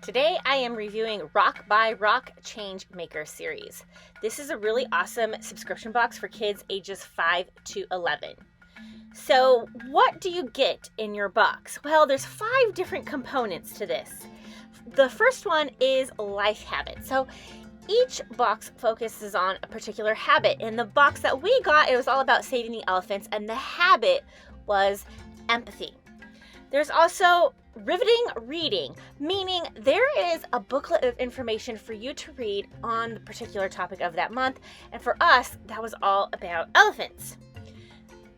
Today I am reviewing Rock by Rock Changemaker series. This is a really awesome subscription box for kids ages 5 to 11. So what do you get in your box? Well, there's 5 different components to this. The first one is life habits. So each box focuses on a particular habit. In the box that we got, it was all about saving the elephants, and the habit was empathy. There's also riveting reading, meaning there is a booklet of information for you to read on the particular topic of that month, and for us, that was all about elephants.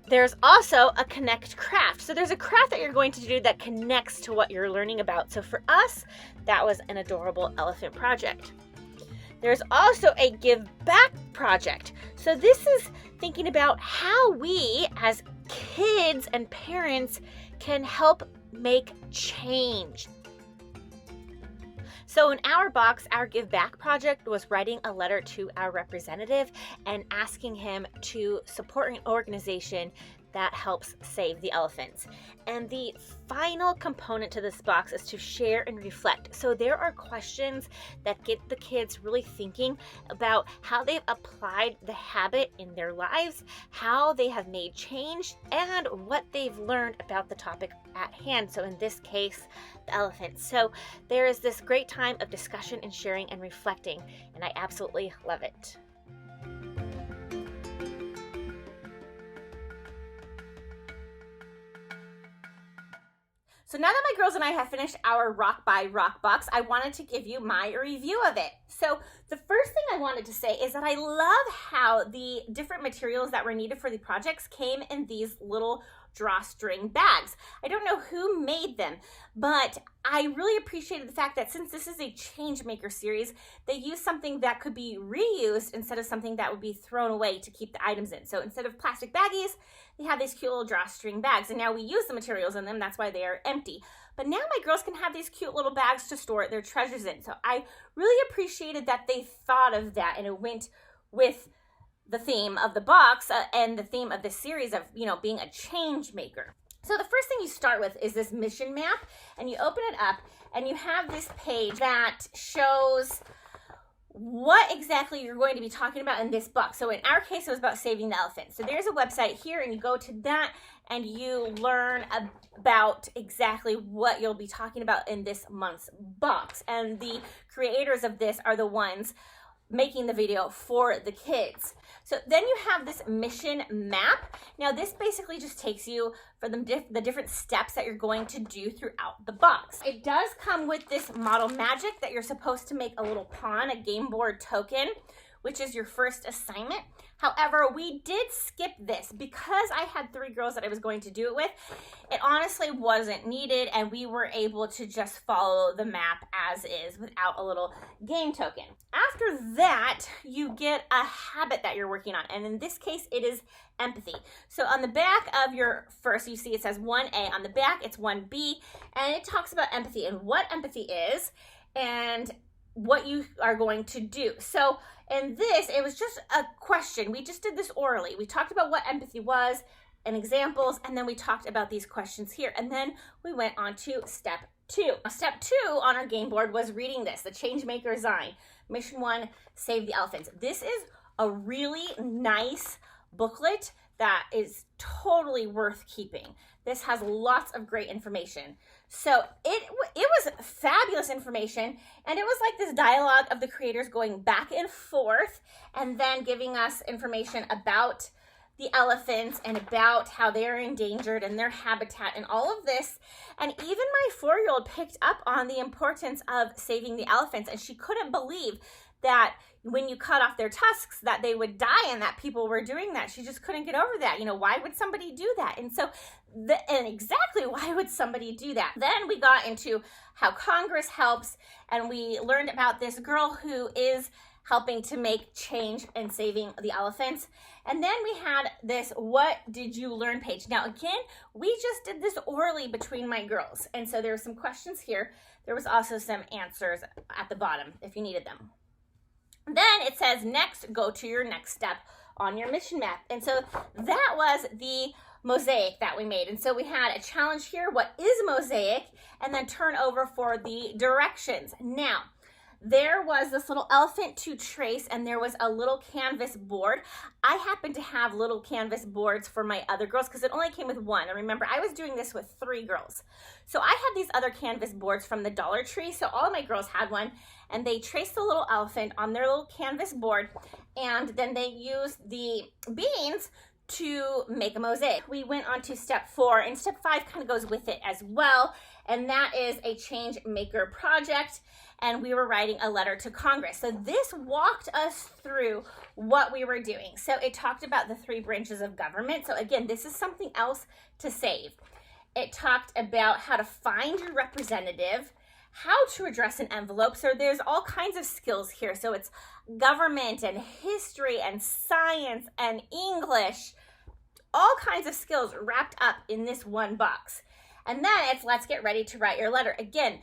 There's also a connect craft. So there's a craft that you're going to do that connects to what you're learning about. So for us, that was an adorable elephant project. There's also a give back project. So this is thinking about how we as kids and parents can help make change. So in our box, our Give Back project was writing a letter to our representative and asking him to support an organization that helps save the elephants. And the final component to this box is to share and reflect. So there are questions that get the kids really thinking about how they've applied the habit in their lives, how they have made change, and what they've learned about the topic at hand. So in this case, the elephants. So there is this great time of discussion and sharing and reflecting, and I absolutely love it. So now that my girls and I have finished our Rock by Rock box, I wanted to give you my review of it. So the first thing I wanted to say is that I love how the different materials that were needed for the projects came in these little drawstring bags. I don't know who made them, but I really appreciated the fact that since this is a Changemaker series, they used something that could be reused instead of something that would be thrown away to keep the items in. So instead of plastic baggies, they have these cute little drawstring bags, and now we use the materials in them. That's why they are empty. But now my girls can have these cute little bags to store their treasures in. So I really appreciated that they thought of that, and it went with the theme of the box and the theme of the series of, being a change maker. So the first thing you start with is this mission map, and you open it up and you have this page that shows what exactly you're going to be talking about in this book. So in our case, it was about saving the elephants. So there's a website here, and you go to that and you learn about exactly what you'll be talking about in this month's box. And the creators of this are the ones making the video for the kids. So then you have this mission map. Now this basically just takes you for the different steps that you're going to do throughout the box. It does come with this model magic that you're supposed to make a little pawn, a game board token, which is your first assignment. However, we did skip this because I had 3 girls that I was going to do it with. It honestly wasn't needed, and we were able to just follow the map as is without a little game token. After that, you get a habit that you're working on, and in this case, it is empathy. So on the back of your first, you see it says 1A. On the back, it's 1B, and it talks about empathy and what empathy is and what you are going to do. So in this, it was just a question. We just did this orally. We talked about what empathy was and examples, and then we talked about these questions here. And then we went on to step 2. Step 2 on our game board was reading this, the Changemaker Design. Mission 1, Save the Elephants. This is a really nice booklet that is totally worth keeping. This has lots of great information. So it was fabulous information, and it was like this dialogue of the creators going back and forth and then giving us information about the elephants and about how they're endangered and their habitat and all of this. And even my 4-year-old picked up on the importance of saving the elephants, and she couldn't believe that when you cut off their tusks that they would die and that people were doing that. She just couldn't get over that. Why would somebody do that? And so, and exactly why would somebody do that? Then we got into how Congress helps, and we learned about this girl who is helping to make change and saving the elephants. And then we had this what did you learn page. Now again, we just did this orally between my girls. And so there were some questions here. There was also some answers at the bottom if you needed them. Then it says next, go to your next step on your mission map. And so that was the mosaic that we made. And so we had a challenge here, what is a mosaic, and then turn over for the directions. Now, there was this little elephant to trace, and there was a little canvas board. I happen to have little canvas boards for my other girls because it only came with one. And remember, I was doing this with 3 girls. So I had these other canvas boards from the Dollar Tree. So all of my girls had one, and they traced the little elephant on their little canvas board, and then they used the beans to make a mosaic. We went on to step 4, and step 5 kind of goes with it as well, and that is a Changemaker project, and we were writing a letter to Congress. So this walked us through what we were doing. So it talked about the 3 branches of government. So again, this is something else to save. It talked about how to find your representative, how to address an envelope. So there's all kinds of skills here. So it's government and history and science and English, all kinds of skills wrapped up in this one box. And then it's let's get ready to write your letter. Again,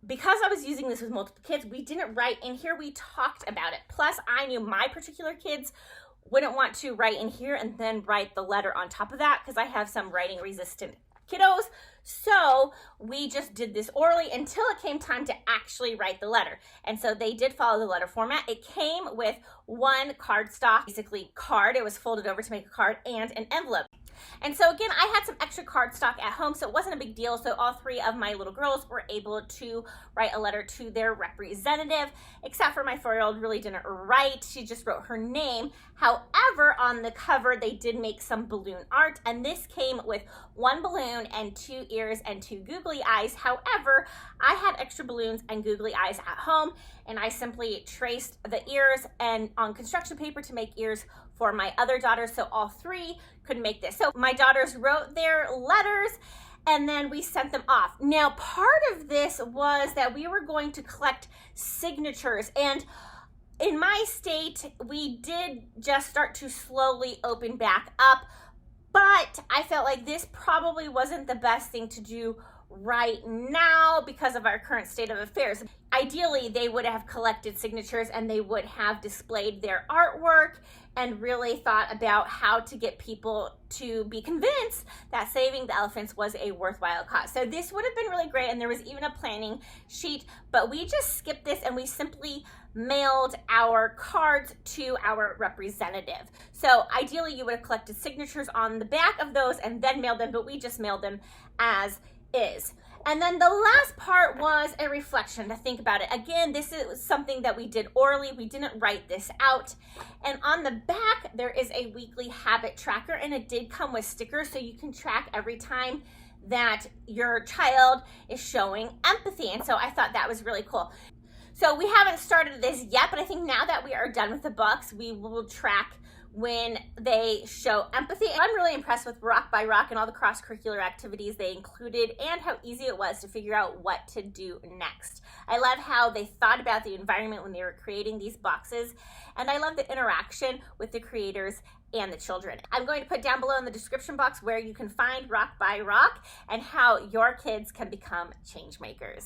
because I was using this with multiple kids, we didn't write in here, we talked about it. Plus, I knew my particular kids wouldn't want to write in here and then write the letter on top of that because I have some writing resistant kiddos. So we just did this orally until it came time to actually write the letter. And so they did follow the letter format. It came with 1 cardstock, basically card. It was folded over to make a card, and an envelope. And so again, I had some extra cardstock at home, so it wasn't a big deal. So all 3 of my little girls were able to write a letter to their representative, except for my 4-year-old really didn't write. She just wrote her name. However, on the cover, they did make some balloon art, and this came with 1 balloon and 2 ears and 2 googly eyes. However, I had extra balloons and googly eyes at home, and I simply traced the ears and on construction paper to make ears for my other daughters, so all 3 could make this. So my daughters wrote their letters, and then we sent them off. Now, part of this was that we were going to collect signatures, and in my state, we did just start to slowly open back up, but I felt like this probably wasn't the best thing to do right now because of our current state of affairs. Ideally, they would have collected signatures and they would have displayed their artwork and really thought about how to get people to be convinced that saving the elephants was a worthwhile cause. So this would have been really great, and there was even a planning sheet, but we just skipped this and we simply mailed our cards to our representative. So ideally, you would have collected signatures on the back of those and then mailed them, but we just mailed them as is. And then the last part was a reflection to think about it. Again, this is something that we did orally. We didn't write this out. And on the back, there is a weekly habit tracker, and it did come with stickers so you can track every time that your child is showing empathy. And so I thought that was really cool. So we haven't started this yet, but I think now that we are done with the books, we will track when they show empathy. I'm really impressed with Rock by Rock and all the cross-curricular activities they included and how easy it was to figure out what to do next. I love how they thought about the environment when they were creating these boxes, and I love the interaction with the creators and the children. I'm going to put down below in the description box where you can find Rock by Rock and how your kids can become change makers.